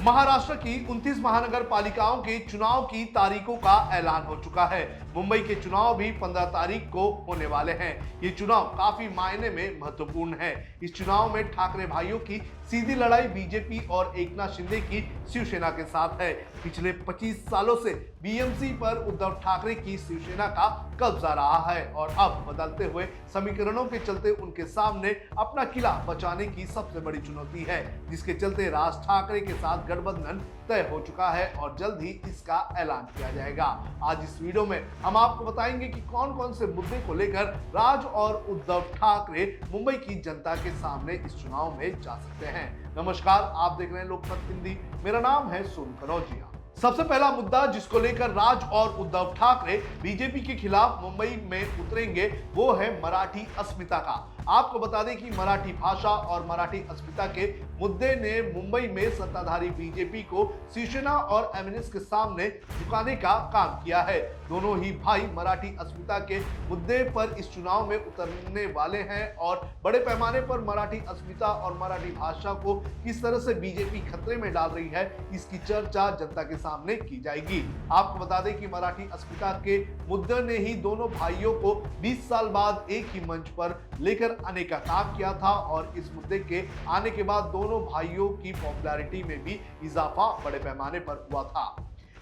महाराष्ट्र की 29 महानगर पालिकाओं के चुनाव की तारीखों का ऐलान हो चुका है। मुंबई के चुनाव भी 15 तारीख को होने वाले हैं। ये चुनाव काफी मायने में महत्वपूर्ण है। इस चुनाव में ठाकरे भाइयों की सीधी लड़ाई बीजेपी और एकनाथ शिंदे की शिवसेना के साथ है। पिछले 25 सालों से बीएमसी पर उद्धव ठाकरे की शिवसेना का कब्जा रहा है और अब बदलते हुए समीकरणों के चलते उनके सामने अपना किला बचाने की सबसे बड़ी चुनौती है, जिसके चलते राज ठाकरे के साथ गठबंधन तय हो चुका है और जल्द ही इसका ऐलान किया जाएगा। आज इस वीडियो में हम आपको बताएंगे कि कौन कौन से मुद्दे को लेकर राज और उद्धव ठाकरे मुंबई की जनता के सामने इस चुनाव में जा सकते हैं। नमस्कार, आप देख रहे हैं लोकमत हिंदी। मेरा नाम है सोनू कनौजिया। सबसे पहला मुद्दा जिसको लेकर राज और उद्धव ठाकरे बीजेपी के खिलाफ मुंबई में उतरेंगे वो है मराठी अस्मिता का। आपको बता दें कि मराठी भाषा और मराठी अस्मिता के मुद्दे ने मुंबई में सत्ताधारी बीजेपी को शिवसेना और एमएनएस के सामने झुकाने का काम किया है। दोनों ही भाई मराठी अस्मिता के मुद्दे पर इस चुनाव में उतरने वाले हैं और बड़े पैमाने पर मराठी अस्मिता और मराठी भाषा को किस तरह से बीजेपी खतरे में डाल रही है, इसकी चर्चा जनता के सामने की जाएगी। आपको बता दें कि मराठी अस्मिता के मुद्दे ने ही दोनों भाइयों को 20 साल बाद एक ही मंच पर लेकर आने का काम किया था और इस मुद्दे के आने के बाद दोनों भाइयों की पॉपुलैरिटी में भी इजाफा बड़े पैमाने पर हुआ था।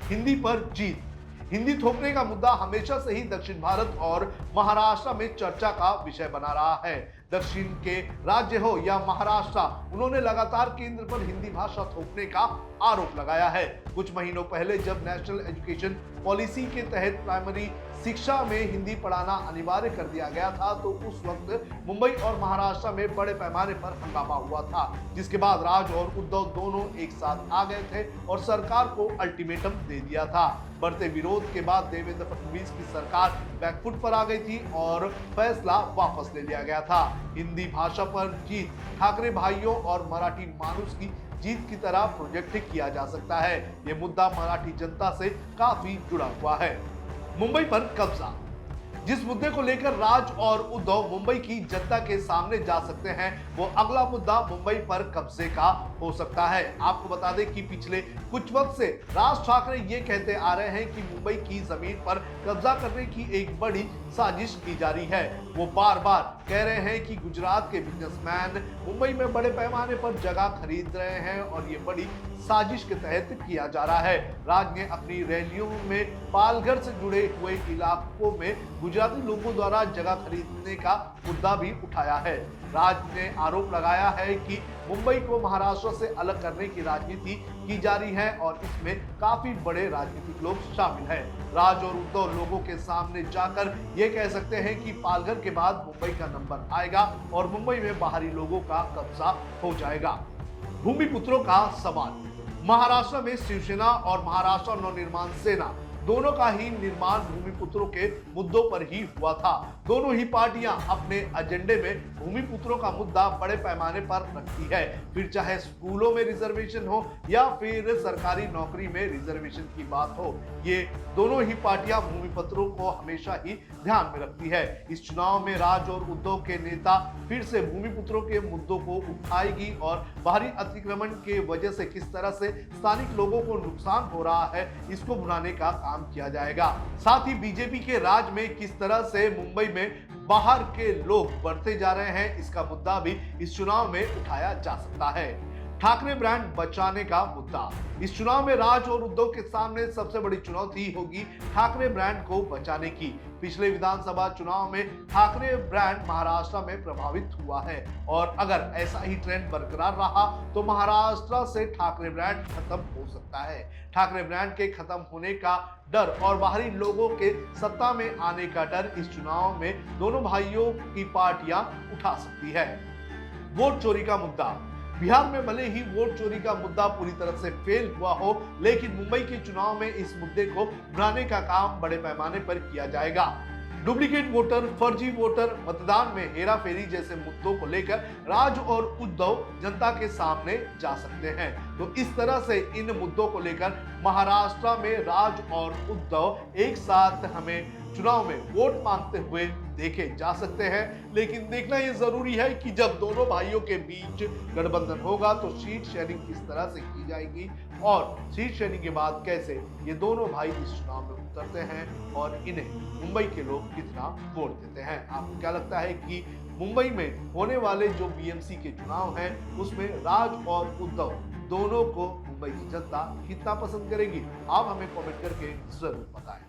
हिंदी पर जीत। हिंदी थोपने का मुद्दा हमेशा से ही दक्षिण भारत और महाराष्ट्र में चर्चा का विषय बना रहा है। दक्षिण के राज्य हो या महाराष्ट्र, उन्होंने लगातार केंद्र पर हिंदी भाषा थोपने का आरोप लगाया है। कुछ महीनों पहले जब नेशनल एजुकेशन पॉलिसी के तहत प्राइमरी शिक्षा में हिंदी पढ़ाना अनिवार्य कर दिया गया था, तो उस वक्त मुंबई और महाराष्ट्र में बड़े पैमाने पर हंगामा हुआ था, जिसके बाद राज और उद्धव दोनों एक साथ आ गए थे और सरकार को अल्टीमेटम दे दिया था। बढ़ते विरोध के बाद देवेंद्र फडणवीस की सरकार बैकफुट पर आ गई थी और फैसला वापस ले लिया गया था। हिंदी भाषा पर जीत ठाकरे भाइयों और मराठी मानुस की जीत की तरह प्रोजेक्ट किया जा सकता है। ये मुद्दा मराठी जनता से काफी जुड़ा हुआ है। मुंबई पर कब्जा। जिस मुद्दे को लेकर राज और उद्धव मुंबई की जनता के सामने जा सकते हैं, वो अगला मुद्दा मुंबई पर कब्जे का हो सकता है। आपको बता दें कि पिछले कुछ वक्त से राज ठाकरे ये कहते आ रहे हैं कि मुंबई की जमीन पर कब्जा करने की एक बड़ी साजिश की जा रही है। वो बार बार कह रहे हैं कि गुजरात के बिजनेसमैन मुंबई में बड़े पैमाने पर जगह खरीद रहे हैं और ये बड़ी साजिश के तहत किया जा रहा है। राज ने अपनी रैलियों में पालघर से जुड़े हुए इलाकों में गुजराती लोगों द्वारा जगह खरीदने का मुद्दा भी उठाया है। राज ने आरोप लगाया है कि मुंबई को महाराष्ट्र से अलग करने की राजनीति की जा रही है और इसमें काफी बड़े राजनीतिक लोग शामिल हैं। राज और उद्धव लोगों के सामने जाकर ये कह सकते हैं कि पालघर के बाद मुंबई का नंबर आएगा और मुंबई में बाहरी लोगों का कब्जा हो जाएगा। भूमिपुत्रों का सवाल। महाराष्ट्र में शिवसेना और महाराष्ट्र नवनिर्माण सेना दोनों का ही निर्माण भूमिपुत्रों के मुद्दों पर ही हुआ था। दोनों ही पार्टियां अपने एजेंडे में भूमिपुत्रों का मुद्दा बड़े पैमाने पर रखती है, फिर चाहे स्कूलों में रिजर्वेशन हो या फिर सरकारी नौकरी में रिजर्वेशन की बात हो। ये दोनों ही पार्टियां भूमिपुत्रों को हमेशा ही ध्यान में रखती है। इस चुनाव में राज और उद्धव के नेता फिर से भूमिपुत्रों के मुद्दों को उठाएगी और बाहरी अतिक्रमण के वजह से किस तरह से स्थानिक लोगों को नुकसान हो रहा है, इसको भुनाने का काम किया जाएगा। साथ ही बीजेपी के राज में किस तरह से मुंबई में बाहर के लोग बढ़ते जा रहे हैं, इसका मुद्दा भी इस चुनाव में उठाया जा सकता है। ठाकरे ब्रांड बचाने का मुद्दा। इस चुनाव में राज और उद्धव के सामने सबसे बड़ी चुनौती होगी ठाकरे ब्रांड को बचाने की। पिछले विधानसभा चुनाव में ठाकरे ब्रांड महाराष्ट्र में प्रभावित हुआ है और अगर ऐसा ही ट्रेंड बरकरार रहा तो महाराष्ट्र से ठाकरे ब्रांड खत्म हो सकता है। ठाकरे ब्रांड के खत्म होने का डर और बाहरी लोगों के सत्ता में आने का डर इस चुनाव में दोनों भाइयों की पार्टियां उठा सकती है। वोट चोरी का मुद्दा। बिहार में भले ही वोट चोरी का मुद्दा पूरी तरह से फेल हुआ हो, लेकिन मुंबई के चुनाव में इस मुद्दे को भुनाने का काम बड़े पैमाने पर किया जाएगा। डुप्लीकेट वोटर, फर्जी वोटर, मतदान में हेराफेरी जैसे मुद्दों को लेकर राज और उद्धव जनता के सामने जा सकते हैं। तो इस तरह से इन मुद्दों को लेकर महाराष्ट्र में राज और उद्धव एक साथ हमें चुनाव में वोट मांगते हुए देखे जा सकते हैं। लेकिन देखना ये जरूरी है कि जब दोनों भाइयों के बीच गठबंधन होगा तो सीट शेयरिंग किस तरह से की जाएगी और सीट शेयरिंग के बाद कैसे ये दोनों भाई इस चुनाव में उतरते हैं और इन्हें मुंबई के लोग कितना वोट देते हैं। आपको क्या लगता है कि मुंबई में होने वाले जो बीएमसी के चुनाव हैं उसमें राज और उद्धव दोनों को मुंबई की जनता कितना पसंद करेगी? आप हमें कमेंट करके जरूर बताएं।